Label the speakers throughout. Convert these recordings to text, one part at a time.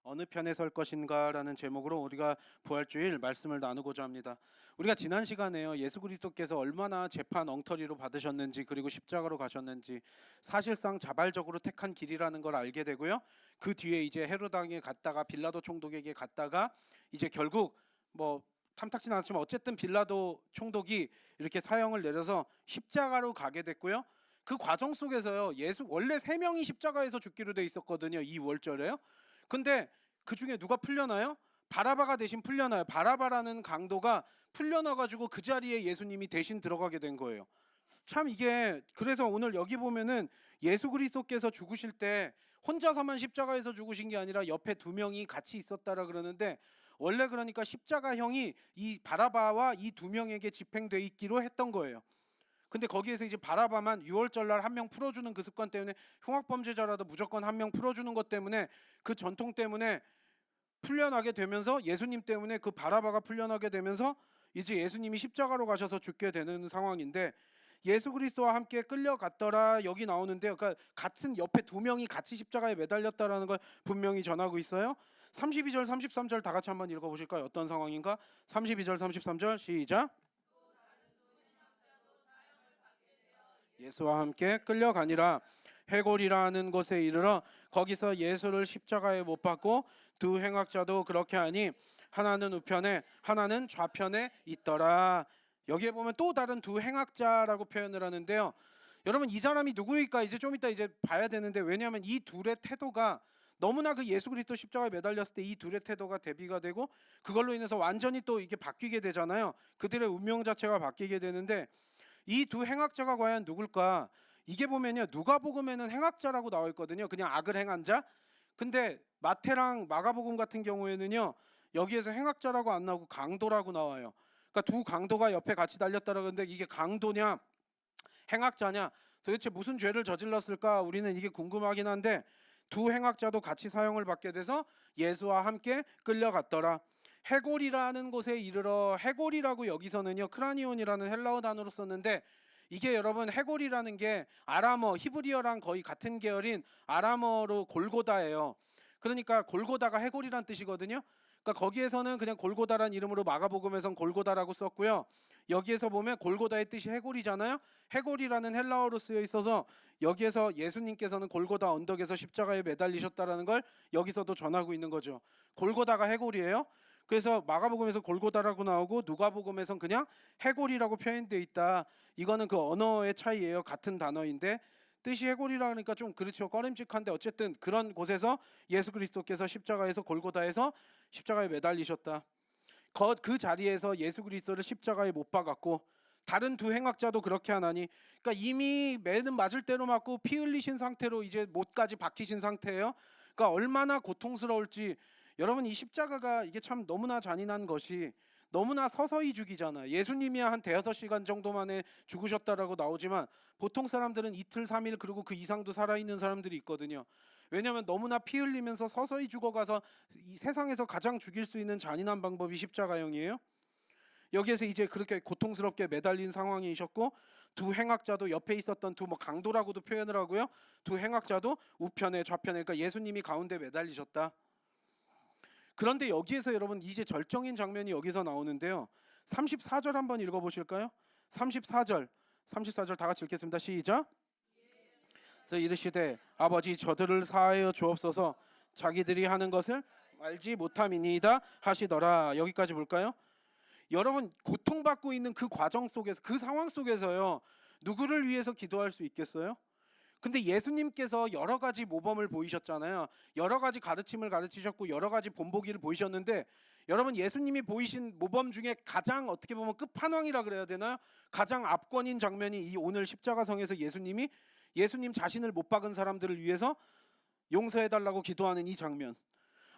Speaker 1: 어느 편에 설 것인가라는 제목으로 우리가 부활주일 말씀을 나누고자 합니다. 우리가 지난 시간에요, 예수 그리스도께서 얼마나 재판 엉터리로 받으셨는지, 그리고 십자가로 가셨는지, 사실상 자발적으로 택한 길이라는 걸 알게 되고요. 그 뒤에 이제 헤로당에 갔다가 빌라도 총독에게 갔다가 이제 결국 뭐 탐탁진 않았지만 어쨌든 빌라도 총독이 이렇게 사형을 내려서 십자가로 가게 됐고요. 그 과정 속에서요, 예수 원래 세 명이 십자가에서 죽기로 돼 있었거든요. 이 월절에요. 근데 그 중에 누가 풀려나요? 바라바가 대신 풀려나요. 바라바라는 강도가 풀려나가지고 그 자리에 예수님이 대신 들어가게 된 거예요. 참 이게, 그래서 오늘 여기 보면은 예수 그리스도께서 죽으실 때 혼자서만 십자가에서 죽으신 게 아니라 옆에 두 명이 같이 있었다라 그러는데, 원래 그러니까 십자가형이 이 바라바와 이 두 명에게 집행돼 있기로 했던 거예요. 근데 거기에서 이제 바라바만 6월절 날 한 명 풀어주는 그 습관 때문에, 흉악범죄자라도 무조건 한 명 풀어주는 것 때문에, 그 전통 때문에 풀려나게 되면서, 예수님 때문에 그 바라바가 풀려나게 되면서 이제 예수님이 십자가로 가셔서 죽게 되는 상황인데, 예수 그리스도와 함께 끌려갔더라 여기 나오는데요. 그러니까 같은 옆에 두 명이 같이 십자가에 매달렸다라는 걸 분명히 전하고 있어요. 32절 33절 다 같이 한번 읽어보실까요? 어떤 상황인가? 32절 33절 시작. 예수와 함께 끌려가니라. 해골이라는 곳에 이르러 거기서 예수를 십자가에 못 박고 두 행악자도 그렇게 하니 하나는 우편에 하나는 좌편에 있더라. 여기에 보면 또 다른 두 행악자라고 표현을 하는데요. 여러분, 이 사람이 누구일까 이제 좀 이따 이제 봐야 되는데, 왜냐하면 이 둘의 태도가 너무나 그 예수 그리스도 십자가에 매달렸을 때 이 둘의 태도가 대비가 되고, 그걸로 인해서 완전히 또 이게 바뀌게 되잖아요. 그들의 운명 자체가 바뀌게 되는데, 이 두 행악자가 과연 누굴까? 이게 보면요, 누가복음에는 행악자라고 나와 있거든요. 그냥 악을 행한 자. 근데 마태랑 마가복음 같은 경우에는요, 여기에서 행악자라고 안 나오고 강도라고 나와요. 그러니까 두 강도가 옆에 같이 달렸다라 그러는데, 이게 강도냐 행악자냐, 도대체 무슨 죄를 저질렀을까, 우리는 이게 궁금하긴 한데, 두 행악자도 같이 사형을 받게 돼서 예수와 함께 끌려갔더라. 해골이라는 곳에 이르러, 해골이라고 여기서는요 크라니온이라는 헬라어 단어로 썼는데, 이게 여러분 해골이라는 게 아람어 히브리어랑 거의 같은 계열인 아람어로 골고다예요. 그러니까 골고다가 해골이란 뜻이거든요. 그러니까 거기에서는 그냥 골고다란 이름으로 마가복음에선 골고다라고 썼고요. 여기에서 보면 골고다의 뜻이 해골이잖아요. 해골이라는 헬라어로 쓰여 있어서 여기에서 예수님께서는 골고다 언덕에서 십자가에 매달리셨다라는 걸 여기서도 전하고 있는 거죠. 골고다가 해골이에요. 그래서 마가복음에서 골고다라고 나오고 누가복음에선 그냥 해골이라고 표현되어 있다. 이거는 그 언어의 차이예요. 같은 단어인데 뜻이 해골이라 그러니까 좀 그렇죠, 꺼림칙한데, 어쨌든 그런 곳에서 예수 그리스도께서 십자가에서 골고다에서 십자가에 매달리셨다. 그 자리에서 예수 그리스도를 십자가에 못 박았고, 다른 두 행악자도 그렇게 하나니, 그러니까 이미 매는 맞을 대로 맞고 피 흘리신 상태로 이제 못까지 박히신 상태예요. 그러니까 얼마나 고통스러울지. 여러분, 이 십자가가 이게 참 너무나 잔인한 것이, 너무나 서서히 죽이잖아요. 예수님이야 한 대여섯 시간 정도 만에 죽으셨다라고 나오지만, 보통 사람들은 이틀, 3일, 그리고 그 이상도 살아있는 사람들이 있거든요. 왜냐하면 너무나 피 흘리면서 서서히 죽어가서, 이 세상에서 가장 죽일 수 있는 잔인한 방법이 십자가형이에요. 여기에서 이제 그렇게 고통스럽게 매달린 상황이셨고, 두 행악자도 옆에 있었던 두 강도라고도 표현을 하고요. 두 행악자도 우편에 좌편에, 그러니까 예수님이 가운데 매달리셨다. 그런데 여기에서 여러분 이제 절정인 장면이 여기서 나오는데요. 34절 한번 읽어보실까요? 34절 다 같이 읽겠습니다. 시작. 그래서 이르시되 아버지 저들을 사하여 주옵소서, 자기들이 하는 것을 알지 못함이니이다 하시더라. 여기까지 볼까요? 여러분, 고통받고 있는 그 과정 속에서, 그 상황 속에서요, 누구를 위해서 기도할 수 있겠어요? 근데 예수님께서 여러 가지 모범을 보이셨잖아요. 여러 가지 가르침을 가르치셨고 여러 가지 본보기를 보이셨는데, 여러분, 예수님이 보이신 모범 중에 가장 어떻게 보면 끝판왕이라 그래야 되나요? 가장 압권인 장면이 이 오늘 십자가성에서 예수님 자신을 못 박은 사람들을 위해서 용서해달라고 기도하는 이 장면.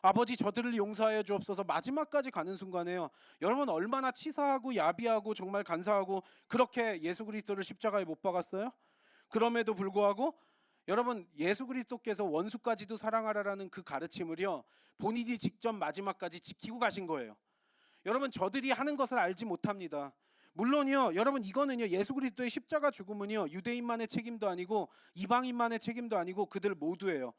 Speaker 1: 아버지 저들을 용서하여 주옵소서, 마지막까지 가는 순간에요. 여러분, 얼마나 치사하고 야비하고 정말 간사하고 그렇게 예수 그리스도를 십자가에 못 박았어요? 그럼에도 불구하고 여러분, 예수 그리스도께서 원수까지도 사랑하라라는 그 가르침을요, 본인이 직접 마지막까지 지키고 가신 거예요. 여러분, 저들이 하는 것을 알지 못합니다. 물론요, 여러분, 이거는요, 예수 그리스도의 십자가 죽음은요, 유대인만의 책임도 아니고 이방인만의 책임도 아니고 그들 모두예요.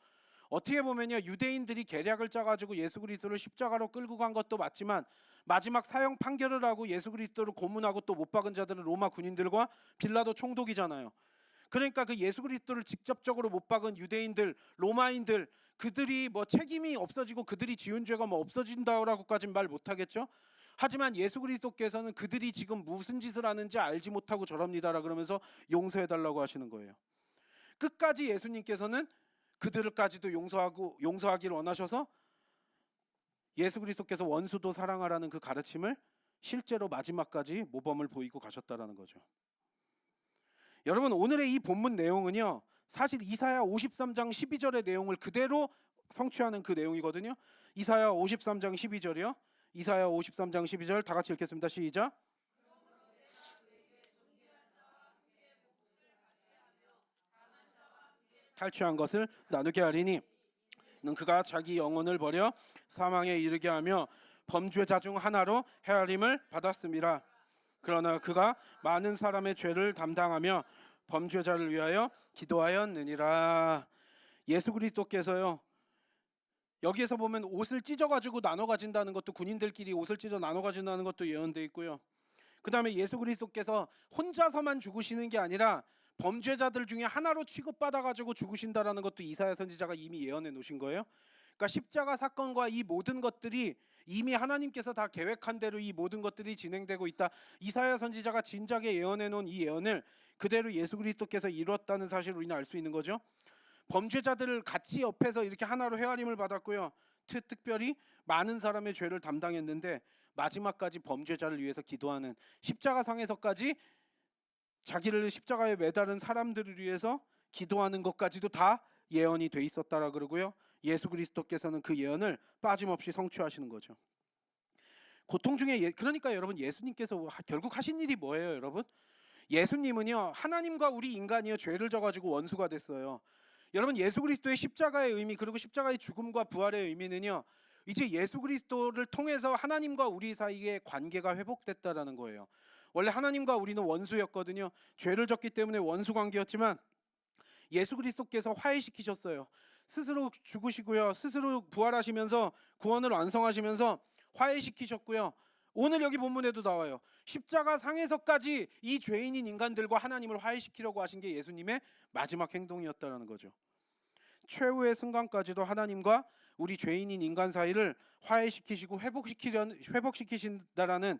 Speaker 1: 어떻게 보면요, 유대인들이 계략을 짜가지고 예수 그리스도를 십자가로 끌고 간 것도 맞지만 마지막 사형 판결을 하고 예수 그리스도를 고문하고 또 못 박은 자들은 로마 군인들과 빌라도 총독이잖아요. 그러니까 그 예수 그리스도를 직접적으로 못 박은 유대인들, 로마인들, 그들이 뭐 책임이 없어지고 그들이 지은 죄가 뭐 없어진다라고까지는 말 못하겠죠. 하지만 예수 그리스도께서는 그들이 지금 무슨 짓을 하는지 알지 못하고 저럽니다라 그러면서 용서해달라고 하시는 거예요. 끝까지 예수님께서는 그들까지도 용서하기를 원하셔서 예수 그리스도께서 원수도 사랑하라는 그 가르침을 실제로 마지막까지 모범을 보이고 가셨다라는 거죠. 여러분, 오늘의 이 본문 내용은요, 사실 이사야 53장 12절의 내용을 그대로 성취하는 그 내용이거든요. 이사야 53장 12절이요. 이사야 53장 12절 다 같이 읽겠습니다. 시작. 탈취한 것을 나누게 하리니 는 그가 자기 영혼을 버려 사망에 이르게 하며 범죄자 중 하나로 헤아림을 받았습니다. 그러나 그가 많은 사람의 죄를 담당하며 범죄자를 위하여 기도하였느니라. 예수 그리스도께서요, 여기에서 보면 옷을 찢어가지고 나눠 가진다는 것도, 군인들끼리 옷을 찢어 나눠 가진다는 것도 예언되어 있고요. 그 다음에 예수 그리스도께서 혼자서만 죽으시는 게 아니라 범죄자들 중에 하나로 취급받아가지고 죽으신다라는 것도 이사야 선지자가 이미 예언해 놓으신 거예요. 그러니까 십자가 사건과 이 모든 것들이 이미 하나님께서 다 계획한 대로 이 모든 것들이 진행되고 있다. 이사야 선지자가 진작에 예언해 놓은 이 예언을 그대로 예수 그리스도께서 이루었다는 사실을 우리는 알 수 있는 거죠. 범죄자들을 같이 옆에서 이렇게 하나로 헤아림을 받았고요. 특별히 많은 사람의 죄를 담당했는데 마지막까지 범죄자를 위해서 기도하는, 십자가상에서까지 자기를 십자가에 매달은 사람들을 위해서 기도하는 것까지도 다 예언이 돼 있었다라 그러고요. 예수 그리스도께서는 그 예언을 빠짐없이 성취하시는 거죠. 고통 중에 그러니까 여러분, 예수님께서 결국 하신 일이 뭐예요, 여러분? 예수님은요, 하나님과 우리 인간이요, 죄를 져가지고 원수가 됐어요. 여러분, 예수 그리스도의 십자가의 의미, 그리고 십자가의 죽음과 부활의 의미는요, 이제 예수 그리스도를 통해서 하나님과 우리 사이의 관계가 회복됐다라는 거예요. 원래 하나님과 우리는 원수였거든요. 죄를 졌기 때문에 원수 관계였지만 예수 그리스도께서 화해시키셨어요. 스스로 죽으시고요, 스스로 부활하시면서 구원을 완성하시면서 화해시키셨고요. 오늘 여기 본문에도 나와요. 십자가 상에서까지 이 죄인인 인간들과 하나님을 화해시키려고 하신 게 예수님의 마지막 행동이었다는 거죠. 최후의 순간까지도 하나님과 우리 죄인인 인간 사이를 화해시키시고 회복시키신다라는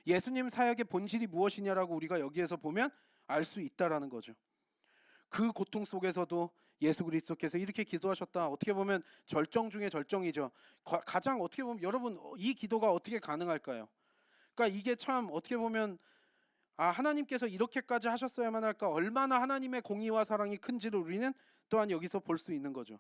Speaker 1: 예수님 사역의 본질이 무엇이냐라고 우리가 여기에서 보면 알 수 있다라는 거죠. 그 고통 속에서도 예수 그리스도께서 이렇게 기도하셨다. 어떻게 보면 절정 중에 절정이죠. 가장 어떻게 보면 여러분, 이 기도가 어떻게 가능할까요? 그러니까 이게 참 어떻게 보면 하나님께서 이렇게까지 하셨어야만 할까, 얼마나 하나님의 공의와 사랑이 큰지를 우리는 또한 여기서 볼 수 있는 거죠.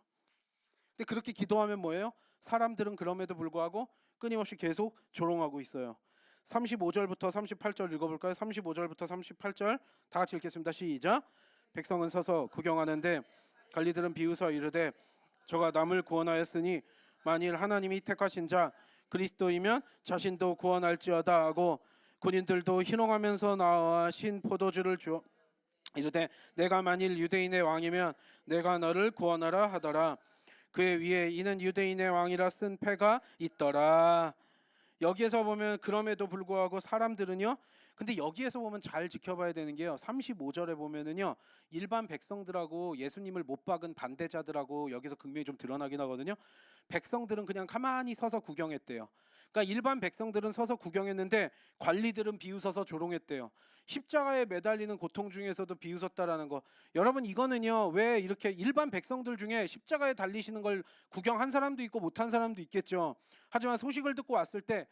Speaker 1: 근데 그렇게 기도하면 뭐예요? 사람들은 그럼에도 불구하고 끊임없이 계속 조롱하고 있어요. 35절부터 38절 읽어볼까요? 35절부터 38절 다 같이 읽겠습니다. 시작. 백성은 서서 구경하는데 관리들은 비웃어 이르되 저가 남을 구원하였으니 만일 하나님이 택하신 자 그리스도이면 자신도 구원할지어다 하고, 군인들도 희롱하면서 나와 신 포도주를 주어 이르되 내가 만일 유대인의 왕이면 내가 너를 구원하라 하더라. 그의 위에 이는 유대인의 왕이라 쓴 패가 있더라. 여기에서 보면 그럼에도 불구하고 사람들은요, 근데 여기에서 보면 잘 지켜봐야 되는 게요, 35절에 보면은요, 일반 백성들하고 예수님을 못 박은 반대자들하고 여기서 극명히 좀 드러나긴 하거든요. 백성들은 그냥 가만히 서서 구경했대요. 그러니까 일반 백성들은 서서 구경했는데 관리들은 비웃어서 조롱했대요. 십자가에 매달리는 고통 중에서도 비웃었다라는 거. 여러분, 이거는요, 왜 이렇게 일반 백성들 중에 십자가에 달리시는 걸 구경한 사람도 있고 못한 사람도 있겠죠. 하지만 소식을 듣고 왔을 때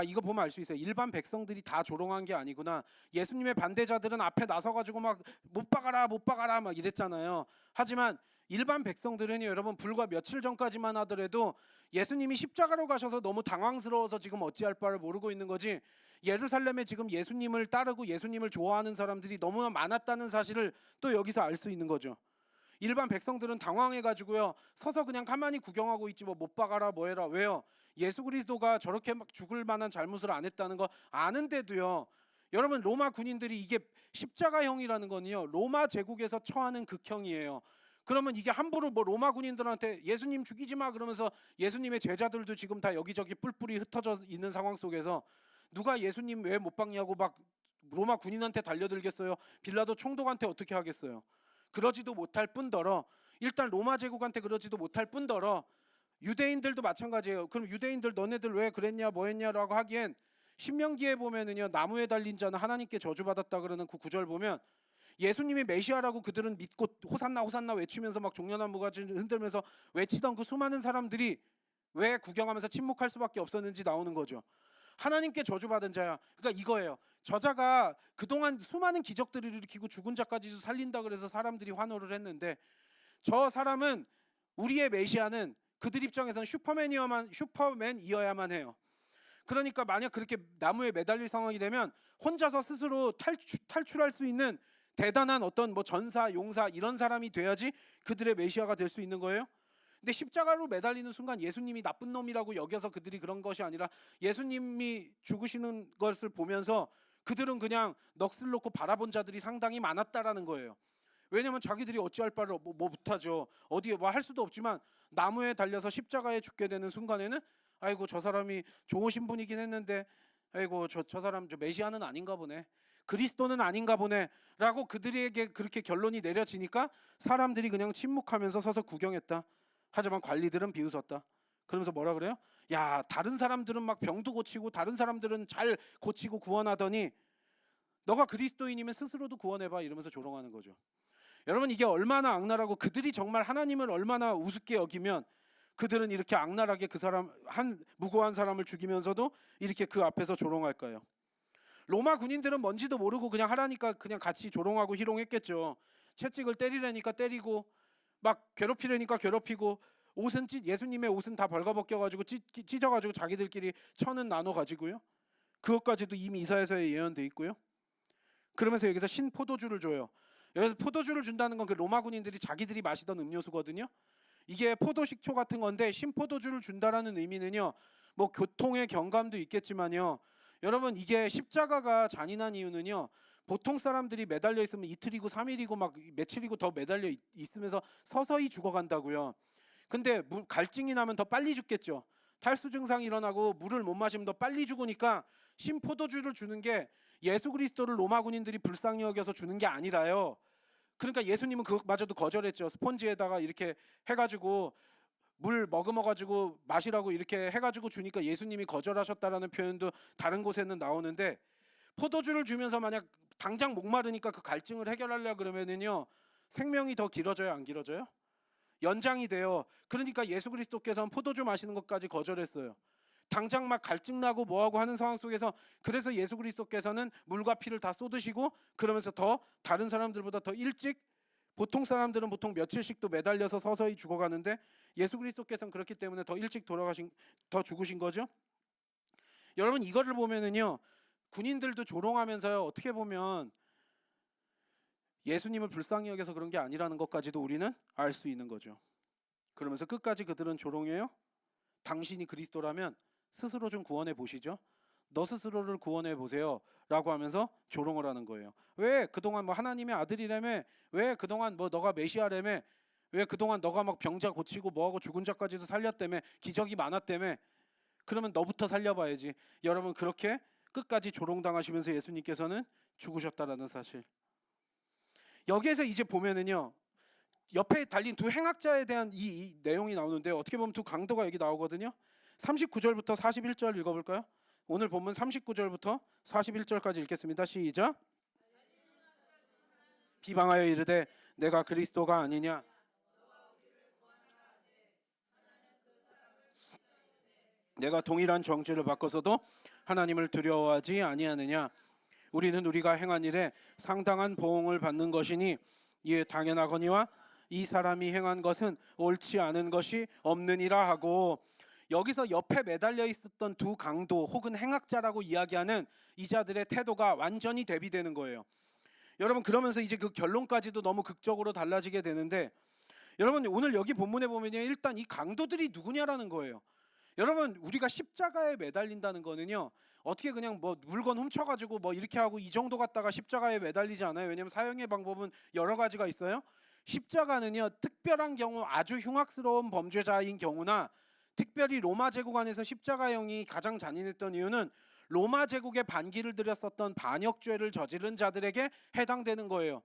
Speaker 1: 이거 보면 알 수 있어요. 일반 백성들이 다 조롱한 게 아니구나. 예수님의 반대자들은 앞에 나서가지고 막 못 박아라 못 박아라 막 이랬잖아요. 하지만 일반 백성들은 여러분, 불과 며칠 전까지만 하더라도 예수님이 십자가로 가셔서 너무 당황스러워서 지금 어찌할 바를 모르고 있는 거지, 예루살렘에 지금 예수님을 따르고 예수님을 좋아하는 사람들이 너무 많았다는 사실을 또 여기서 알 수 있는 거죠. 일반 백성들은 당황해가지고요, 서서 그냥 가만히 구경하고 있지 뭐 못 박아라 뭐 해라. 왜요? 예수 그리스도가 저렇게 막 죽을 만한 잘못을 안 했다는 거 아는데도요. 여러분, 로마 군인들이, 이게 십자가형이라는 거는요, 로마 제국에서 처하는 극형이에요. 그러면 이게 함부로 뭐 로마 군인들한테 예수님 죽이지 마 그러면서 예수님의 제자들도 지금 다 여기저기 뿔뿔이 흩어져 있는 상황 속에서 누가 예수님 왜 못 박냐고 막 로마 군인한테 달려들겠어요? 빌라도 총독한테 어떻게 하겠어요? 그러지도 못할 뿐더러 일단 로마 제국한테 그러지도 못할 뿐더러 유대인들도 마찬가지예요. 그럼 유대인들 너네들 왜 그랬냐 뭐 했냐라고 하기엔 신명기에 보면은요 나무에 달린 자는 하나님께 저주받았다 그러는 그 구절 보면 예수님이 메시아라고 그들은 믿고 호산나 호산나 외치면서 막 종려나무 가지 흔들면서 외치던 그 수많은 사람들이 왜 구경하면서 침묵할 수밖에 없었는지 나오는 거죠. 하나님께 저주받은 자야. 그러니까 이거예요. 저자가 그동안 수많은 기적들을 일으키고 죽은 자까지도 살린다 그래서 사람들이 환호를 했는데 저 사람은 우리의 메시아는 그들 입장에서는 슈퍼맨이어야만 해요. 그러니까 만약 그렇게 나무에 매달릴 상황이 되면 혼자서 스스로 탈출할 수 있는 대단한 어떤 뭐 전사, 용사 이런 사람이 돼야지 그들의 메시아가 될 수 있는 거예요. 근데 십자가로 매달리는 순간 예수님이 나쁜 놈이라고 여겨서 그들이 그런 것이 아니라 예수님이 죽으시는 것을 보면서 그들은 그냥 넋을 놓고 바라본 자들이 상당히 많았다라는 거예요. 왜냐면 자기들이 어찌할 바를 뭐 못하죠. 어디에 뭐 할 수도 없지만 나무에 달려서 십자가에 죽게 되는 순간에는 아이고 저 사람이 좋으신 분이긴 했는데 아이고 저 사람 저 메시아는 아닌가 보네. 그리스도는 아닌가 보네 라고 그들에게 그렇게 결론이 내려지니까 사람들이 그냥 침묵하면서 서서 구경했다. 하지만 관리들은 비웃었다. 그러면서 뭐라 그래요? 야 다른 사람들은 막 병도 고치고 다른 사람들은 잘 고치고 구원하더니 너가 그리스도인이면 스스로도 구원해봐 이러면서 조롱하는 거죠. 여러분 이게 얼마나 악랄하고 그들이 정말 하나님을 얼마나 우습게 여기면 그들은 이렇게 악랄하게 그 사람 한 무고한 사람을 죽이면서도 이렇게 그 앞에서 조롱할까요? 로마 군인들은 뭔지도 모르고 그냥 하라니까 그냥 같이 조롱하고 희롱했겠죠. 채찍을 때리려니까 때리고 막 괴롭히려니까 괴롭히고 옷은 예수님의 옷은 다 벌거벗겨가지고 찢어가지고 자기들끼리 천은 나눠 가지고요. 그것까지도 이미 이사야서에 예언돼 있고요. 그러면서 여기서 신포도주를 줘요. 여기서 포도주를 준다는 건 그 로마 군인들이 자기들이 마시던 음료수거든요. 이게 포도식초 같은 건데 신포도주를 준다라는 의미는요. 뭐 교통의 경감도 있겠지만요. 여러분 이게 십자가가 잔인한 이유는요. 보통 사람들이 매달려 있으면 이틀이고 3일이고 막 며칠이고 더 매달려 있으면서 서서히 죽어간다고요. 근데 갈증이 나면 더 빨리 죽겠죠. 탈수 증상이 일어나고 물을 못 마시면 더 빨리 죽으니까 신포도주를 주는 게 예수 그리스도를 로마 군인들이 불쌍히 여겨서 주는 게 아니라요. 그러니까 예수님은 그것마저도 거절했죠. 스폰지에다가 이렇게 해가지고 물 머금어가지고 마시라고 이렇게 해가지고 주니까 예수님이 거절하셨다라는 표현도 다른 곳에는 나오는데 포도주를 주면서 만약 당장 목마르니까 그 갈증을 해결하려 그러면은요 생명이 더 길어져요 안 길어져요? 연장이 돼요. 그러니까 예수 그리스도께서는 포도주 마시는 것까지 거절했어요. 당장 막 갈증 나고 뭐하고 하는 상황 속에서 그래서 예수 그리스도께서는 물과 피를 다 쏟으시고 그러면서 더 다른 사람들보다 더 일찍 보통 사람들은 보통 며칠씩도 매달려서 서서히 죽어가는데 예수 그리스도께서는 그렇기 때문에 더 일찍 더 죽으신 거죠. 여러분 이거를 보면은요 군인들도 조롱하면서요 어떻게 보면 예수님을 불쌍히 여겨서 그런 게 아니라는 것까지도 우리는 알 수 있는 거죠. 그러면서 끝까지 그들은 조롱해요. 당신이 그리스도라면 스스로 좀 구원해 보시죠. 너 스스로를 구원해 보세요 라고 하면서 조롱을 하는 거예요. 왜 그동안 뭐 하나님의 아들이라며, 왜 그동안 뭐 너가 메시아라며, 왜 그동안 너가 막 병자 고치고 뭐하고 죽은 자까지도 살렸다며, 기적이 많았다며, 그러면 너부터 살려봐야지. 여러분 그렇게 끝까지 조롱당하시면서 예수님께서는 죽으셨다라는 사실. 여기에서 이제 보면은요 옆에 달린 두 행악자에 대한 이 내용이 나오는데 어떻게 보면 두 강도가 여기 나오거든요. 39절부터 41절 읽어볼까요? 오늘 본문 39절부터 41절까지 읽겠습니다. 시작. 비방하여 이르되 내가 그리스도가 아니냐. 내가 동일한 정죄를 받고서도 하나님을 두려워하지 아니하느냐. 우리는 우리가 행한 일에 상당한 보응을 받는 것이니 이에 당연하거니와 이 사람이 행한 것은 옳지 않은 것이 없느니라 하고, 여기서 옆에 매달려 있었던 두 강도 혹은 행악자라고 이야기하는 이자들의 태도가 완전히 대비되는 거예요. 여러분 그러면서 이제 그 결론까지도 너무 극적으로 달라지게 되는데, 여러분 오늘 여기 본문에 보면 일단 이 강도들이 누구냐라는 거예요. 여러분 우리가 십자가에 매달린다는 거는요 어떻게 그냥 뭐 물건 훔쳐가지고 뭐 이렇게 하고 이 정도 갖다가 십자가에 매달리지 않아요. 왜냐하면 사형의 방법은 여러 가지가 있어요. 십자가는요, 특별한 경우 아주 흉악스러운 범죄자인 경우나 특별히 로마 제국 안에서 십자가형이 가장 잔인했던 이유는 로마 제국의 반기를 들였었던 반역죄를 저지른 자들에게 해당되는 거예요.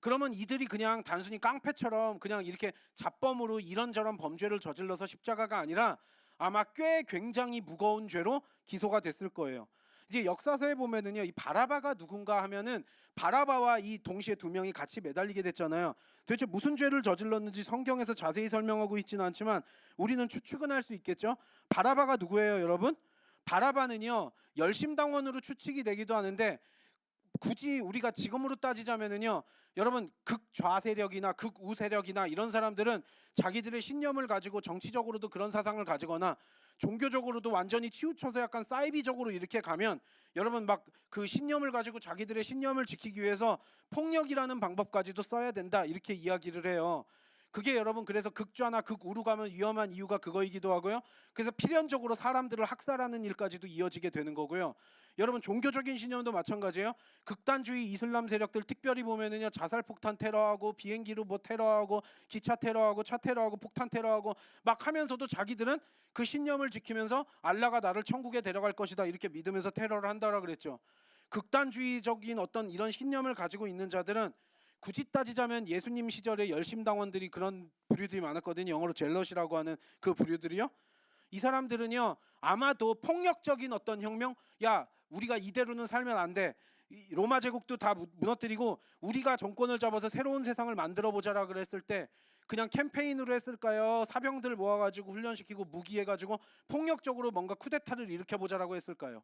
Speaker 1: 그러면 이들이 그냥 단순히 깡패처럼 그냥 이렇게 잡범으로 이런저런 범죄를 저질러서 십자가가 아니라 아마 꽤 굉장히 무거운 죄로 기소가 됐을 거예요. 이제 역사서에 보면은요, 이 바라바가 누군가 하면은 바라바와 이 동시에 두 명이 같이 매달리게 됐잖아요. 도대체 무슨 죄를 저질렀는지 성경에서 자세히 설명하고 있지는 않지만 우리는 추측은 할 수 있겠죠. 바라바가 누구예요, 여러분? 바라바는요, 열심당원으로 추측이 되기도 하는데 굳이 우리가 지금으로 따지자면은요, 여러분 극좌 세력이나 극우 세력이나 이런 사람들은 자기들의 신념을 가지고 정치적으로도 그런 사상을 가지거나 종교적으로도 완전히 치우쳐서 약간 사이비적으로 이렇게 가면 여러분 막 그 신념을 가지고 자기들의 신념을 지키기 위해서 폭력이라는 방법까지도 써야 된다 이렇게 이야기를 해요. 그게 여러분 그래서 극좌나 극우로 가면 위험한 이유가 그거이기도 하고요. 그래서 필연적으로 사람들을 학살하는 일까지도 이어지게 되는 거고요. 여러분 종교적인 신념도 마찬가지예요. 극단주의 이슬람 세력들 특별히 보면은요, 자살 폭탄 테러하고 비행기로 뭐 테러하고 기차 테러하고 차 테러하고 폭탄 테러하고 막 하면서도 자기들은 그 신념을 지키면서 알라가 나를 천국에 데려갈 것이다 이렇게 믿으면서 테러를 한다라 그랬죠. 극단주의적인 어떤 이런 신념을 가지고 있는 자들은 굳이 따지자면 예수님 시절에 열심당원들이 그런 부류들이 많았거든요. 영어로 젤럿이라고 하는 그 부류들이요. 이 사람들은요, 아마도 폭력적인 어떤 혁명, 야 우리가 이대로는 살면 안 돼, 로마 제국도 다 무너뜨리고 우리가 정권을 잡아서 새로운 세상을 만들어 보자라 그랬을 때 그냥 캠페인으로 했을까요? 사병들 모아가지고 훈련시키고 무기해가지고 폭력적으로 뭔가 쿠데타를 일으켜보자라고 했을까요?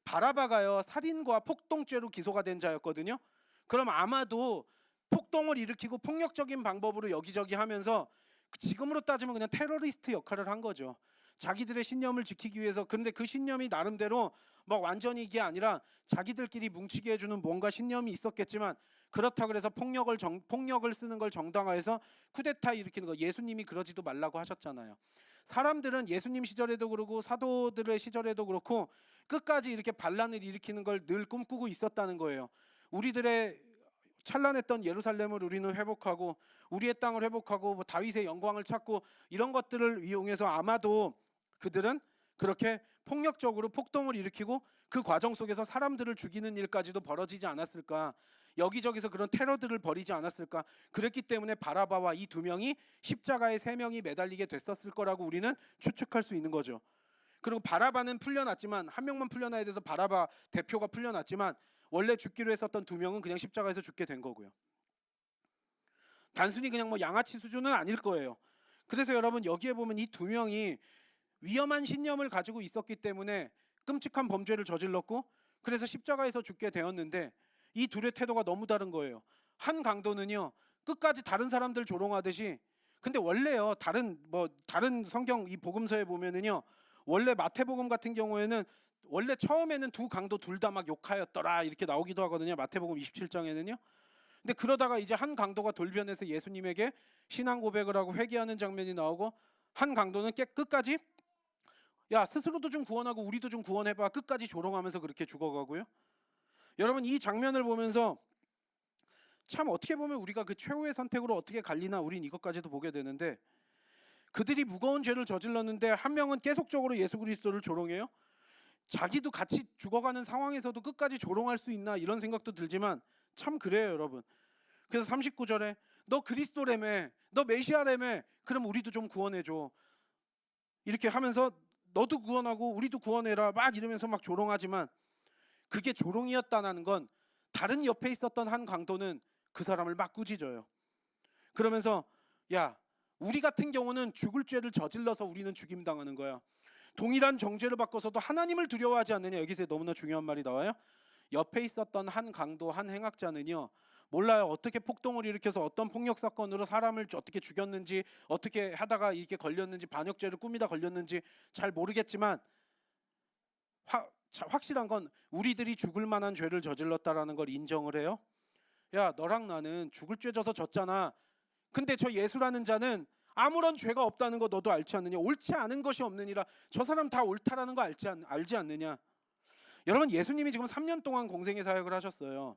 Speaker 1: 바라바가요, 살인과 폭동죄로 기소가 된 자였거든요. 그럼 아마도 폭동을 일으키고 폭력적인 방법으로 여기저기 하면서 지금으로 따지면 그냥 테러리스트 역할을 한 거죠. 자기들의 신념을 지키기 위해서. 근데 그 신념이 나름대로 막 완전히 이게 아니라 자기들끼리 뭉치게 해주는 뭔가 신념이 있었겠지만, 그렇다고 해서 폭력을 쓰는 걸 정당화해서 쿠데타 일으키는 거, 예수님이 그러지도 말라고 하셨잖아요. 사람들은 예수님 시절에도 그렇고 사도들의 시절에도 그렇고 끝까지 이렇게 반란을 일으키는 걸 늘 꿈꾸고 있었다는 거예요. 우리들의 찬란했던 예루살렘을 우리는 회복하고 우리의 땅을 회복하고 뭐 다윗의 영광을 찾고 이런 것들을 이용해서 아마도 그들은 그렇게 폭력적으로 폭동을 일으키고 그 과정 속에서 사람들을 죽이는 일까지도 벌어지지 않았을까, 여기저기서 그런 테러들을 벌이지 않았을까. 그랬기 때문에 바라바와 이 두 명이 십자가에 세 명이 매달리게 됐었을 거라고 우리는 추측할 수 있는 거죠. 그리고 바라바는 풀려났지만, 한 명만 풀려나야 돼서 바라바 대표가 풀려났지만 원래 죽기로 했었던 두 명은 그냥 십자가에서 죽게 된 거고요. 단순히 그냥 뭐 양아치 수준은 아닐 거예요. 그래서 여러분 여기에 보면 이 두 명이 위험한 신념을 가지고 있었기 때문에 끔찍한 범죄를 저질렀고 그래서 십자가에서 죽게 되었는데, 이 둘의 태도가 너무 다른 거예요. 한 강도는요, 끝까지 다른 사람들 조롱하듯이, 근데 원래요 다른 성경 이 복음서에 보면은요, 원래 마태복음 같은 경우에는 원래 처음에는 두 강도 둘 다 막 욕하였더라 이렇게 나오기도 하거든요. 마태복음 27장에는요. 근데 그러다가 이제 한 강도가 돌변해서 예수님에게 신앙 고백을 하고 회개하는 장면이 나오고, 한 강도는 끝까지 야 스스로도 좀 구원하고 우리도 좀 구원해봐 끝까지 조롱하면서 그렇게 죽어가고요. 여러분 이 장면을 보면서 참 어떻게 보면 우리가 그 최후의 선택으로 어떻게 갈리나 우린 이것까지도 보게 되는데, 그들이 무거운 죄를 저질렀는데 한 명은 계속적으로 예수 그리스도를 조롱해요. 자기도 같이 죽어가는 상황에서도 끝까지 조롱할 수 있나 이런 생각도 들지만 참 그래요 여러분. 그래서 39절에 너 그리스도라며, 너 메시아라며, 그럼 우리도 좀 구원해줘 이렇게 하면서 너도 구원하고 우리도 구원해라 막 이러면서 막 조롱하지만, 그게 조롱이었다는 건 다른 옆에 있었던 한 강도는 그 사람을 막 꾸짖어요. 그러면서 야 우리 같은 경우는 죽을 죄를 저질러서 우리는 죽임당하는 거야. 동일한 정죄를 바꿔서도 하나님을 두려워하지 않느냐. 여기서 너무나 중요한 말이 나와요. 옆에 있었던 한 강도 한 행악자는요, 몰라요 어떻게 폭동을 일으켜서 어떤 폭력 사건으로 사람을 어떻게 죽였는지, 어떻게 하다가 이게 걸렸는지, 반역죄를 꾸미다 걸렸는지 잘 모르겠지만 확실한 건 우리들이 죽을 만한 죄를 저질렀다라는 걸 인정을 해요. 야 너랑 나는 죽을 죄 져서 졌잖아. 근데 저 예수라는 자는 아무런 죄가 없다는 거 너도 알지 않느냐. 옳지 않은 것이 없느니라. 저 사람 다 옳다라는 거 알지 않느냐. 여러분 예수님이 지금 3년 동안 공생의 사역을 하셨어요.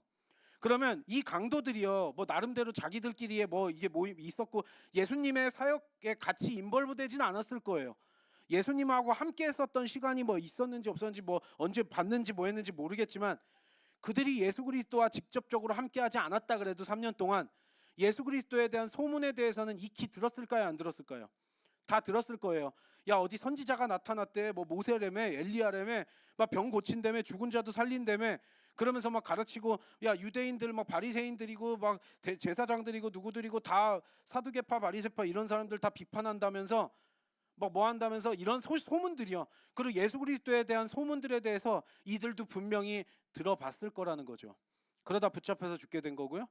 Speaker 1: 그러면 이 강도들이요, 뭐 나름대로 자기들끼리의 뭐 이게 모임 있었고 예수님의 사역에 같이 인벌브되진 않았을 거예요. 예수님하고 함께 했었던 시간이 뭐 있었는지 없었는지 뭐 언제 봤는지 뭐 했는지 모르겠지만 그들이 예수 그리스도와 직접적으로 함께하지 않았다 그래도 3년 동안 예수 그리스도에 대한 소문에 대해서는 익히 들었을까요, 안 들었을까요? 다 들었을 거예요. 야, 어디 선지자가 나타났대, 뭐 모세래매, 엘리야래매, 막 병 고친다며, 죽은 자도 살린다며, 그러면서 막 가르치고, 야, 유대인들 막 바리새인들이고 막 제사장들이고 누구들이고 다 사두개파 바리새파 이런 사람들 다 비판한다면서 막 뭐 한다면서 이런 소문들이요. 그리고 예수 그리스도에 대한 소문들에 대해서 이들도 분명히 들어봤을 거라는 거죠. 그러다 붙잡혀서 죽게 된 거고요.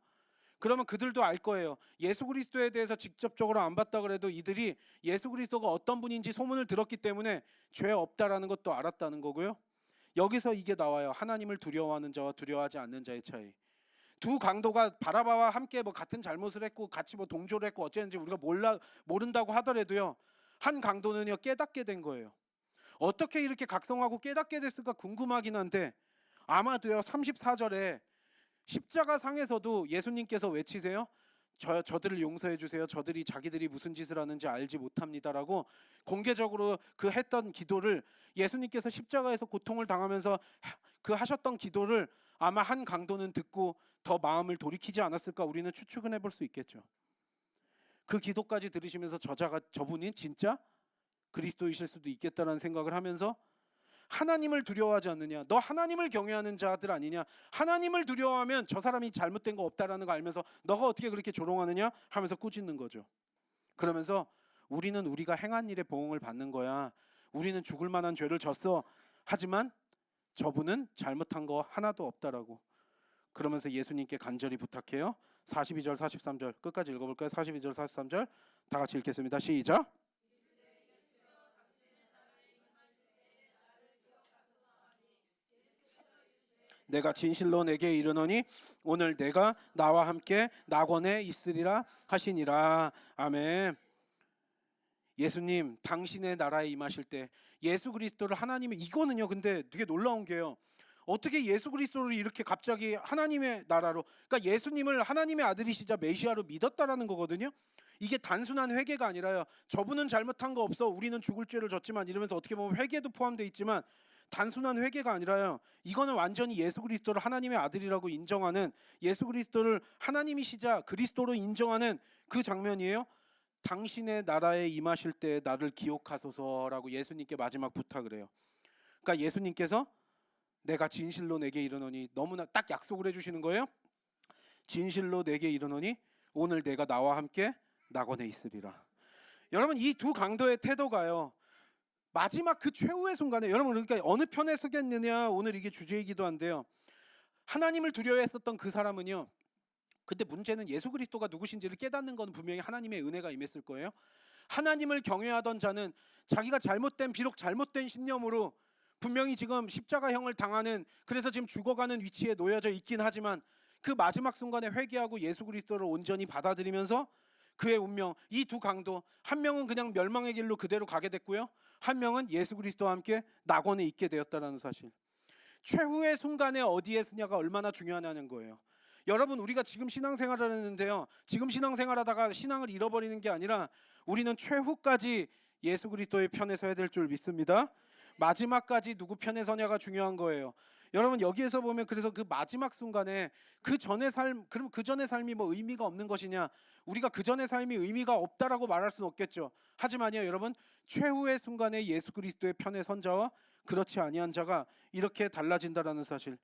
Speaker 1: 그러면 그들도 알 거예요. 예수 그리스도에 대해서 직접적으로 안 봤다 그래도 이들이 예수 그리스도가 어떤 분인지 소문을 들었기 때문에 죄 없다라는 것도 알았다는 거고요. 여기서 이게 나와요. 하나님을 두려워하는 자와 두려워하지 않는 자의 차이. 두 강도가 바라바와 함께 뭐 같은 잘못을 했고 같이 뭐 동조를 했고 어쨌는지 우리가 모른다고 하더라도요. 한 강도는요 깨닫게 된 거예요. 어떻게 이렇게 각성하고 깨닫게 됐을까 궁금하긴 한데 아마도요 34절에 십자가 상에서도 예수님께서 외치세요. 저들을 용서해 주세요. 저들이 자기들이 무슨 짓을 하는지 알지 못합니다라고 공개적으로 그 했던 기도를 예수님께서 십자가에서 고통을 당하면서 그 하셨던 기도를 아마 한 강도는 듣고 더 마음을 돌이키지 않았을까 우리는 추측은 해볼 수 있겠죠. 그 기도까지 들으시면서 저분이 진짜 그리스도이실 수도 있겠다라는 생각을 하면서 하나님을 두려워하지 않느냐? 너 하나님을 경외하는 자들 아니냐? 하나님을 두려워하면 저 사람이 잘못된 거 없다라는 거 알면서 너가 어떻게 그렇게 조롱하느냐? 하면서 꾸짖는 거죠. 그러면서 우리는 우리가 행한 일에 보응을 받는 거야. 우리는 죽을 만한 죄를 졌어. 하지만 저분은 잘못한 거 하나도 없다라고. 그러면서 예수님께 간절히 부탁해요. 42절 43절 끝까지 읽어볼까요? 42절 43절 다 같이 읽겠습니다. 시작. 내가 진실로 내게 이르노니 오늘 내가 나와 함께 낙원에 있으리라 하시니라. 아멘. 예수님 당신의 나라에 임하실 때 예수 그리스도를 하나님의 이거는요 근데 되게 놀라운 게요. 어떻게 예수 그리스도를 이렇게 갑자기 하나님의 나라로 그러니까 예수님을 하나님의 아들이시자 메시아로 믿었다라는 거거든요. 이게 단순한 회개가 아니라요. 저분은 잘못한 거 없어. 우리는 죽을 죄를 졌지만 이러면서 어떻게 보면 회개도 포함되어 있지만 단순한 회개가 아니라요. 이거는 완전히 예수 그리스도를 하나님의 아들이라고 인정하는 예수 그리스도를 하나님이시자 그리스도로 인정하는 그 장면이에요. 당신의 나라에 임하실 때 나를 기억하소서라고 예수님께 마지막 부탁을 해요. 그러니까 예수님께서 내가 진실로 내게 이르노니 너무나 딱 약속을 해주시는 거예요. 진실로 내게 이르노니 오늘 내가 나와 함께 낙원에 있으리라. 여러분 이 두 강도의 태도가요. 마지막 그 최후의 순간에 여러분 그러니까 어느 편에 서겠느냐 오늘 이게 주제이기도 한데요. 하나님을 두려워했었던 그 사람은요. 근데 문제는 예수 그리스도가 누구신지를 깨닫는 건 분명히 하나님의 은혜가 임했을 거예요. 하나님을 경외하던 자는 자기가 비록 잘못된 신념으로 분명히 지금 십자가형을 당하는 그래서 지금 죽어가는 위치에 놓여져 있긴 하지만 그 마지막 순간에 회개하고 예수 그리스도를 온전히 받아들이면서 그의 운명 이 두 강도 한 명은 그냥 멸망의 길로 그대로 가게 됐고요. 한 명은 예수 그리스도와 함께 낙원에 있게 되었다는 사실. 최후의 순간에 어디에 쓰냐가 얼마나 중요하냐는 거예요. 여러분 우리가 지금 신앙생활을 하는데요. 지금 신앙생활하다가 신앙을 잃어버리는 게 아니라 우리는 최후까지 예수 그리스도의 편에 서야 될 줄 믿습니다. 마지막까지 누구 편에 서냐가 중요한 거예요. 여러분 여기에서 보면 그래서 그 마지막 순간에 그 전의 삶 그럼 그 전의 삶이 뭐 의미가 없는 것이냐? 우리가 그 전의 삶이 의미가 없다라고 말할 수는 없겠죠. 하지만요 여러분 최후의 순간에 예수 그리스도의 편에 선 자와 그렇지 아니한 자가 이렇게 달라진다라는 사실.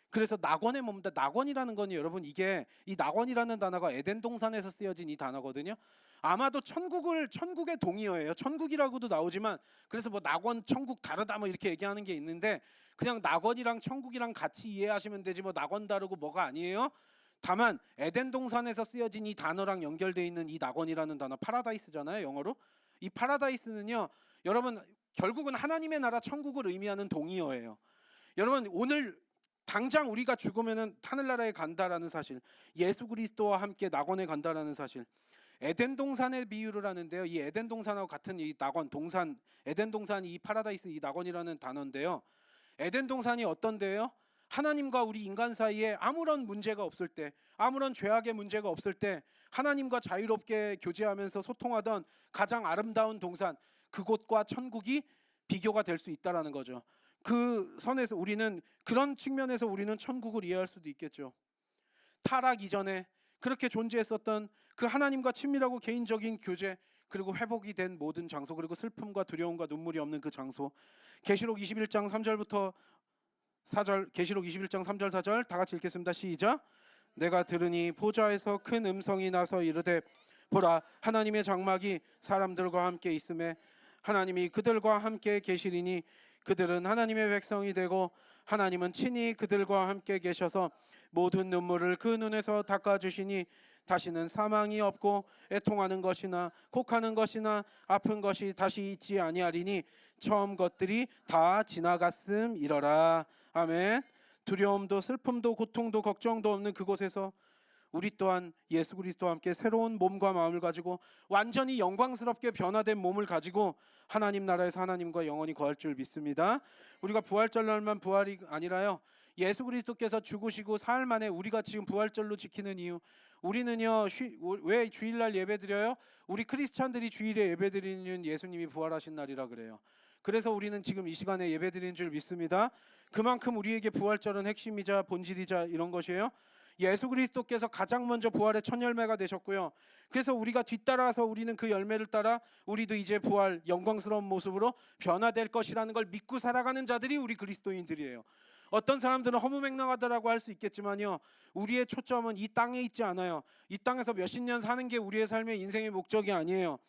Speaker 1: 그래서 낙원에 머문다. 낙원이라는 건 여러분 이게 이 낙원이라는 단어가 에덴 동산에서 쓰여진 이 단어거든요. 아마도 천국의 동의어예요. 천국이라고도 나오지만 그래서 뭐 낙원, 천국 다르다 뭐 이렇게 얘기하는 게 있는데 그냥 낙원이랑 천국이랑 같이 이해하시면 되지 뭐 낙원 다르고 뭐가 아니에요. 다만 에덴 동산에서 쓰여진 이 단어랑 연결되어 있는 이 낙원이라는 단어 파라다이스잖아요. 영어로. 이 파라다이스는요. 여러분 결국은 하나님의 나라 천국을 의미하는 동의어예요. 여러분 오늘 당장 우리가 죽으면은 하늘나라에 간다라는 사실, 예수 그리스도와 함께 낙원에 간다라는 사실. 에덴 동산의 비유를 하는데요. 이 에덴 동산하고 같은 이 낙원 동산, 에덴 동산이 이 파라다이스 이 낙원이라는 단어인데요. 에덴 동산이 어떤 데예요? 하나님과 우리 인간 사이에 아무런 문제가 없을 때, 아무런 죄악의 문제가 없을 때 하나님과 자유롭게 교제하면서 소통하던 가장 아름다운 동산, 그곳과 천국이 비교가 될 수 있다라는 거죠. 그 선에서 우리는, 그런 측면에서 우리는 천국을 이해할 수도 있겠죠. 타락 이전에 그렇게 존재했었던 그 하나님과 친밀하고 개인적인 교제, 그리고 회복이 된 모든 장소, 그리고 슬픔과 두려움과 눈물이 없는 그 장소. 계시록 21장 3절부터 4절, 계시록 21장 3절 4절 다 같이 읽겠습니다. 시작. 내가 들으니 보좌에서 큰 음성이 나서 이르되 보라, 하나님의 장막이 사람들과 함께 있음에 하나님이 그들과 함께 계시리니 그들은 하나님의 백성이 되고 하나님은 친히 그들과 함께 계셔서 모든 눈물을 그 눈에서 닦아주시니 다시는 사망이 없고 애통하는 것이나 곡하는 것이나 아픈 것이 다시 있지 아니하리니 처음 것들이 다 지나갔음이러라. 아멘. 두려움도 슬픔도 고통도 걱정도 없는 그곳에서 우리 또한 예수 그리스도와 함께 새로운 몸과 마음을 가지고 완전히 영광스럽게 변화된 몸을 가지고 하나님 나라에서 하나님과 영원히 거할 줄 믿습니다. 우리가 부활절날만 부활이 아니라요, 예수 그리스도께서 죽으시고 사흘 만에 우리가 지금 부활절로 지키는 이유, 우리는요 왜 주일날 예배드려요? 우리 크리스찬들이 주일에 예배드리는 예수님이 부활하신 날이라 그래요. 그래서 우리는 지금 이 시간에 예배드리는 줄 믿습니다. 그만큼 우리에게 부활절은 핵심이자 본질이자 이런 것이에요. 예수 그리스도께서 가장 먼저 부활의 첫 열매가 되셨고요. 그래서 우리가 뒤따라서 우리는 그 열매를 따라 우리도 이제 부활 영광스러운 모습으로 변화될 것이라는 걸 믿고 살아가는 자들이 우리 그리스도인들이에요. 어떤 사람들은 허무맹랑하다라고 할 수 있겠지만요, 우리의 초점은 이 땅에 있지 않아요. 이 땅에서 몇십 년 사는 게 우리의 삶의 인생의 목적이 아니에요.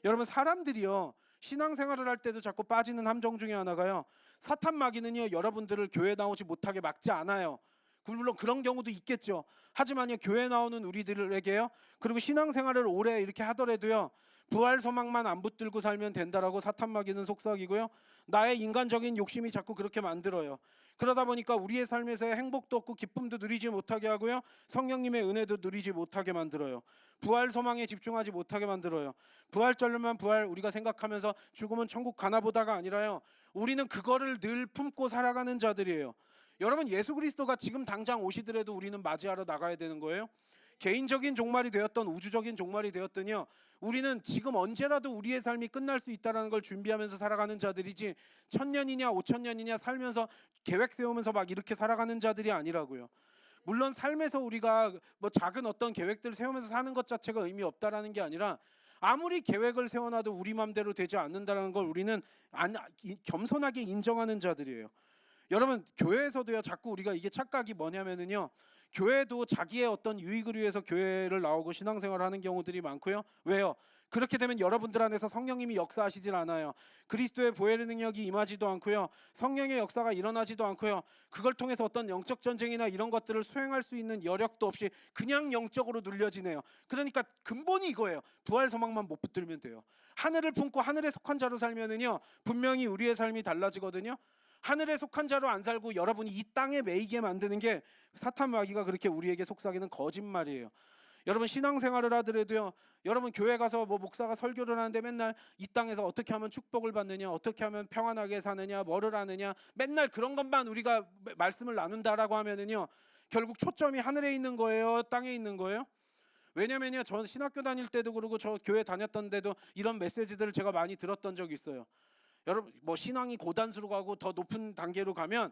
Speaker 1: 여러분, 사람들이요 신앙생활을 할 때도 자꾸 빠지는 함정 중에 하나가요, 사탄 마귀는요 여러분들을 교회 나오지 못하게 막지 않아요. 물론 그런 경우도 있겠죠. 하지만요 교회 나오는 우리들에게요, 그리고 신앙생활을 오래 이렇게 하더라도요 부활 소망만 안 붙들고 살면 된다라고 사탄 마귀는 속삭이고요, 나의 인간적인 욕심이 자꾸 그렇게 만들어요. 그러다 보니까 우리의 삶에서의 행복도 없고 기쁨도 누리지 못하게 하고요, 성령님의 은혜도 누리지 못하게 만들어요. 부활 소망에 집중하지 못하게 만들어요. 부활절만 부활 우리가 생각하면서 죽으면 천국 가나 보다가 아니라요, 우리는 그거를 늘 품고 살아가는 자들이에요. 여러분, 예수 그리스도가 지금 당장 오시더라도 우리는 맞이하러 나가야 되는 거예요. 개인적인 종말이 되었던 우주적인 종말이 되었더니요, 우리는 지금 언제라도 우리의 삶이 끝날 수 있다는 걸 준비하면서 살아가는 자들이지, 1000년이냐 5000년이냐 살면서 계획 세우면서 막 이렇게 살아가는 자들이 아니라고요. 물론 삶에서 우리가 뭐 작은 어떤 계획들을 세우면서 사는 것 자체가 의미 없다라는 게 아니라, 아무리 계획을 세워놔도 우리 맘대로 되지 않는다는 걸 우리는 겸손하게 인정하는 자들이에요. 여러분, 교회에서도요 자꾸 우리가 이게 착각이 뭐냐면은요, 교회도 자기의 어떤 유익을 위해서 교회를 나오고 신앙생활을 하는 경우들이 많고요. 왜요? 그렇게 되면 여러분들 안에서 성령님이 역사하시질 않아요. 그리스도의 보혈의 능력이 임하지도 않고요, 성령의 역사가 일어나지도 않고요, 그걸 통해서 어떤 영적 전쟁이나 이런 것들을 수행할 수 있는 여력도 없이 그냥 영적으로 눌려지네요. 그러니까 근본이 이거예요. 부활 소망만 못 붙들면 돼요. 하늘을 품고 하늘에 속한 자로 살면은요 분명히 우리의 삶이 달라지거든요. 하늘에 속한 자로 안 살고 여러분이 이 땅에 매이게 만드는 게 사탄 마귀가 그렇게 우리에게 속삭이는 거짓말이에요. 여러분, 신앙생활을 하더라도요, 여러분 교회 가서 뭐 목사가 설교를 하는데 맨날 이 땅에서 어떻게 하면 축복을 받느냐, 어떻게 하면 평안하게 사느냐, 뭐를 하느냐, 맨날 그런 것만 우리가 말씀을 나눈다라고 하면은요 결국 초점이 하늘에 있는 거예요, 땅에 있는 거예요? 왜냐면요, 전 신학교 다닐 때도 그러고 저 교회 다녔던 데도 이런 메시지들을 제가 많이 들었던 적이 있어요. 여러분, 뭐 신앙이 고단수로 가고 더 높은 단계로 가면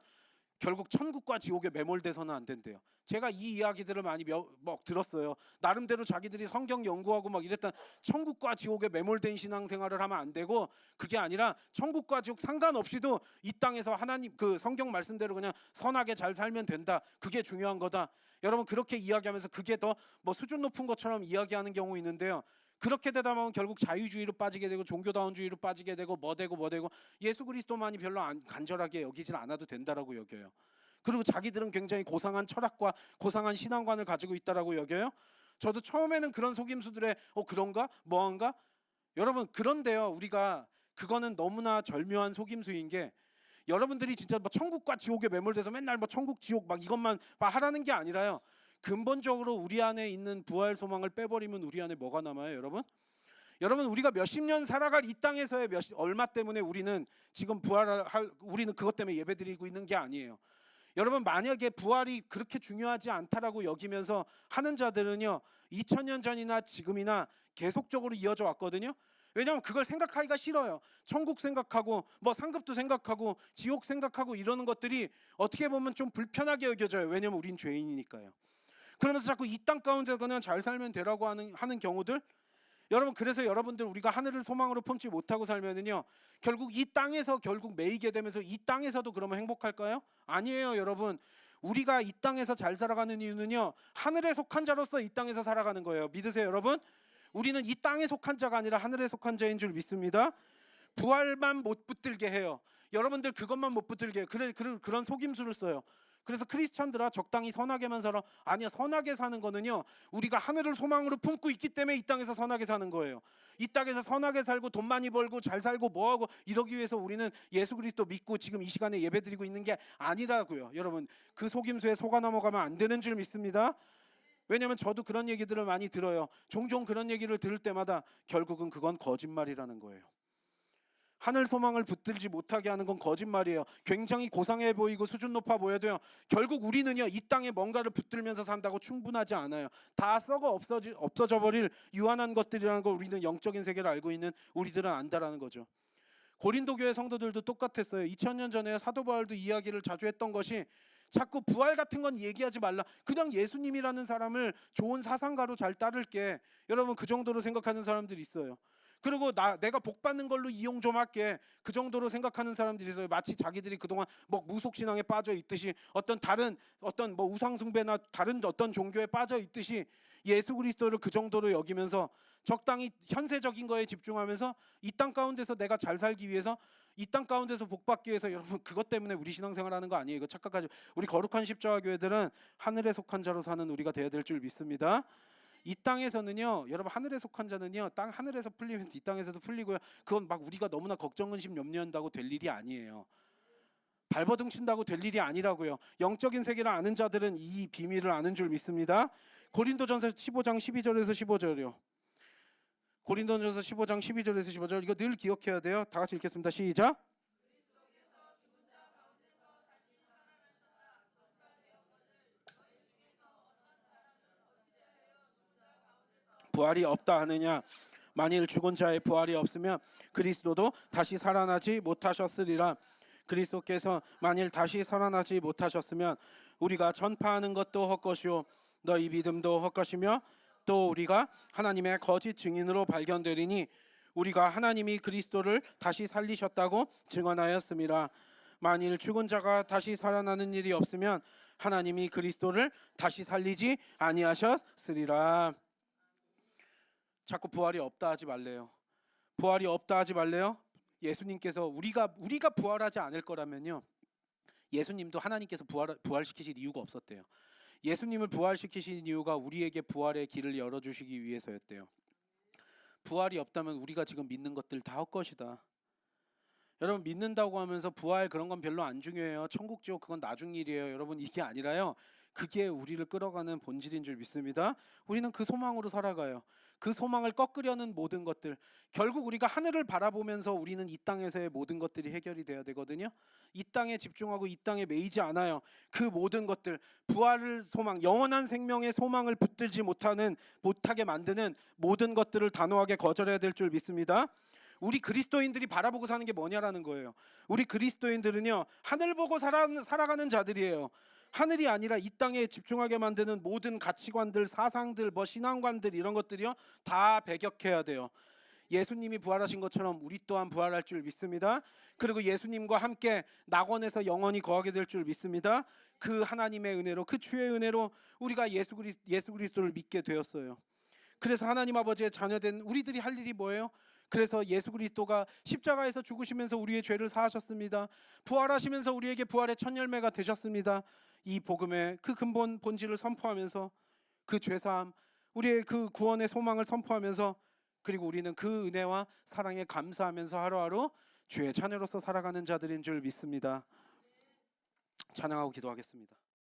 Speaker 1: 결국 천국과 지옥에 매몰돼서는 안 된대요. 제가 이 이야기들을 많이 막 들었어요. 나름대로 자기들이 성경 연구하고 막 이랬던, 천국과 지옥에 매몰된 신앙생활을 하면 안 되고, 그게 아니라 천국과 지옥 상관없이도 이 땅에서 하나님 그 성경 말씀대로 그냥 선하게 잘 살면 된다, 그게 중요한 거다. 여러분, 그렇게 이야기하면서 그게 더 뭐 수준 높은 것처럼 이야기하는 경우 있는데요, 그렇게 되다 보면 결국 자유주의로 빠지게 되고 종교다운주의로 빠지게 되고 뭐 되고 예수 그리스도만이 별로 간절하게 여기질 않아도 된다라고 여겨요. 그리고 자기들은 굉장히 고상한 철학과 고상한 신앙관을 가지고 있다라고 여겨요. 저도 처음에는 그런 속임수들에 그런가 뭐한가, 여러분, 그런데요 우리가 그거는 너무나 절묘한 속임수인 게, 여러분들이 진짜 뭐 천국과 지옥에 매몰돼서 맨날 뭐 천국 지옥 막 이것만 하라는 게 아니라요, 근본적으로 우리 안에 있는 부활 소망을 빼버리면 우리 안에 뭐가 남아요, 여러분? 여러분, 우리가 몇십 년 살아갈 이 땅에서의 얼마 때문에 우리는 지금 우리는 그것 때문에 예배드리고 있는 게 아니에요. 여러분 만약에 부활이 그렇게 중요하지 않다라고 여기면서 하는 자들은요 2000년 전이나 지금이나 계속적으로 이어져 왔거든요. 왜냐하면 그걸 생각하기가 싫어요. 천국 생각하고 뭐 상급도 생각하고 지옥 생각하고 이러는 것들이 어떻게 보면 좀 불편하게 여겨져요. 왜냐하면 우린 죄인이니까요. 그러면서 자꾸 이 땅 가운데 그냥 잘 살면 되라고 하는 경우들, 여러분 그래서 여러분들 우리가 하늘을 소망으로 품지 못하고 살면은요 결국 이 땅에서 결국 매이게 되면서 이 땅에서도 그러면 행복할까요? 아니에요. 여러분 우리가 이 땅에서 잘 살아가는 이유는요 하늘에 속한 자로서 이 땅에서 살아가는 거예요. 믿으세요 여러분? 우리는 이 땅에 속한 자가 아니라 하늘에 속한 자인 줄 믿습니다. 부활만 못 붙들게 해요. 여러분들 그것만 못 붙들게 해요. 그런 속임수를 써요. 그래서 크리스찬들아 적당히 선하게만 살아. 아니야, 선하게 사는 거는요 우리가 하늘을 소망으로 품고 있기 때문에 이 땅에서 선하게 사는 거예요. 이 땅에서 선하게 살고 돈 많이 벌고 잘 살고 뭐하고 이러기 위해서 우리는 예수 그리스도 믿고 지금 이 시간에 예배드리고 있는 게 아니라고요. 여러분 그 속임수에 속아 넘어가면 안 되는 줄 믿습니다. 왜냐하면 저도 그런 얘기들을 많이 들어요. 종종 그런 얘기를 들을 때마다 결국은 그건 거짓말이라는 거예요. 하늘 소망을 붙들지 못하게 하는 건 거짓말이에요. 굉장히 고상해 보이고 수준 높아 보여도요 결국 우리는요 이 땅에 뭔가를 붙들면서 산다고 충분하지 않아요. 다 썩어 없어져 버릴 유한한 것들이라는 걸 우리는 영적인 세계를 알고 있는 우리들은 안다라는 거죠. 고린도 교회 성도들도 똑같았어요. 2000년 전에 사도 바울도 이야기를 자주 했던 것이 자꾸 부활 같은 건 얘기하지 말라. 그냥 예수님이라는 사람을 좋은 사상가로 잘 따를게. 여러분 그 정도로 생각하는 사람들이 있어요. 그리고 내가 복 받는 걸로 이용 좀 할게. 그 정도로 생각하는 사람들이 있어요. 마치 자기들이 그동안 뭐 무속신앙에 빠져 있듯이 어떤 뭐 우상숭배나 다른 어떤 종교에 빠져 있듯이 예수 그리스도를 그 정도로 여기면서 적당히 현세적인 거에 집중하면서 이 땅 가운데서 내가 잘 살기 위해서 이 땅 가운데서 복 받기 위해서 여러분 그것 때문에 우리 신앙생활하는 거 아니에요. 이거 착각하지. 우리 거룩한 십자가 교회들은 하늘에 속한 자로 사는 우리가 되어야 될 줄 믿습니다. 이 땅에서는요 여러분 하늘에 속한 자는요 땅 하늘에서 풀리면 이 땅에서도 풀리고요. 그건 막 우리가 너무나 걱정 근심 염려한다고 될 일이 아니에요. 발버둥 친다고 될 일이 아니라고요. 영적인 세계를 아는 자들은 이 비밀을 아는 줄 믿습니다. 고린도전서 15장 12절에서 15절이요. 고린도전서 15장 12절에서 15절 이거 늘 기억해야 돼요. 다 같이 읽겠습니다. 시작. 부활이 없다 하느냐? 만일 죽은 자의 부활이 없으면 그리스도도 다시 살아나지 못하셨으리라. 그리스도께서 만일 다시 살아나지 못하셨으면 우리가 전파하는 것도 헛것이요 너희 믿음도 헛것이며 또 우리가 하나님의 거짓 증인으로 발견되리니 우리가 하나님이 그리스도를 다시 살리셨다고 증언하였습니다. 만일 죽은 자가 다시 살아나는 일이 없으면 하나님이 그리스도를 다시 살리지 아니하셨으리라. 자꾸 부활이 없다 하지 말래요. 부활이 없다 하지 말래요. 예수님께서 우리가 부활하지 않을 거라면요 예수님도 하나님께서 부활시키실 이유가 없었대요. 예수님을 부활시키신 이유가 우리에게 부활의 길을 열어주시기 위해서였대요. 부활이 없다면 우리가 지금 믿는 것들 다 헛것이다. 여러분 믿는다고 하면서 부활 그런 건 별로 안 중요해요. 천국 지옥 그건 나중 일이에요. 여러분 이게 아니라요 그게 우리를 끌어가는 본질인 줄 믿습니다. 우리는 그 소망으로 살아가요. 그 소망을 꺾으려는 모든 것들, 결국 우리가 하늘을 바라보면서 우리는 이 땅에서의 모든 것들이 해결이 돼야 되거든요. 이 땅에 집중하고 이 땅에 매이지 않아요. 그 모든 것들, 부활을 소망, 영원한 생명의 소망을 붙들지 못하게 만드는 모든 것들을 단호하게 거절해야 될 줄 믿습니다. 우리 그리스도인들이 바라보고 사는 게 뭐냐라는 거예요. 우리 그리스도인들은요 하늘 보고 살아가는 자들이에요. 하늘이 아니라 이 땅에 집중하게 만드는 모든 가치관들, 사상들, 뭐 신앙관들 이런 것들이요 다 배격해야 돼요. 예수님이 부활하신 것처럼 우리 또한 부활할 줄 믿습니다. 그리고 예수님과 함께 낙원에서 영원히 거하게 될 줄 믿습니다. 그 하나님의 은혜로, 그 주의 은혜로 우리가 예수 그리스도를 믿게 되었어요. 그래서 하나님 아버지의 자녀된 우리들이 할 일이 뭐예요? 그래서 예수 그리스도가 십자가에서 죽으시면서 우리의 죄를 사하셨습니다. 부활하시면서 우리에게 부활의 첫 열매가 되셨습니다. 이 복음의 그 근본 본질을 선포하면서 그 죄사함, 우리의 그 구원의 소망을 선포하면서 그리고 우리는 그 은혜와 사랑에 감사하면서 하루하루 주의 자녀로서 살아가는 자들인 줄 믿습니다. 찬양하고 기도하겠습니다.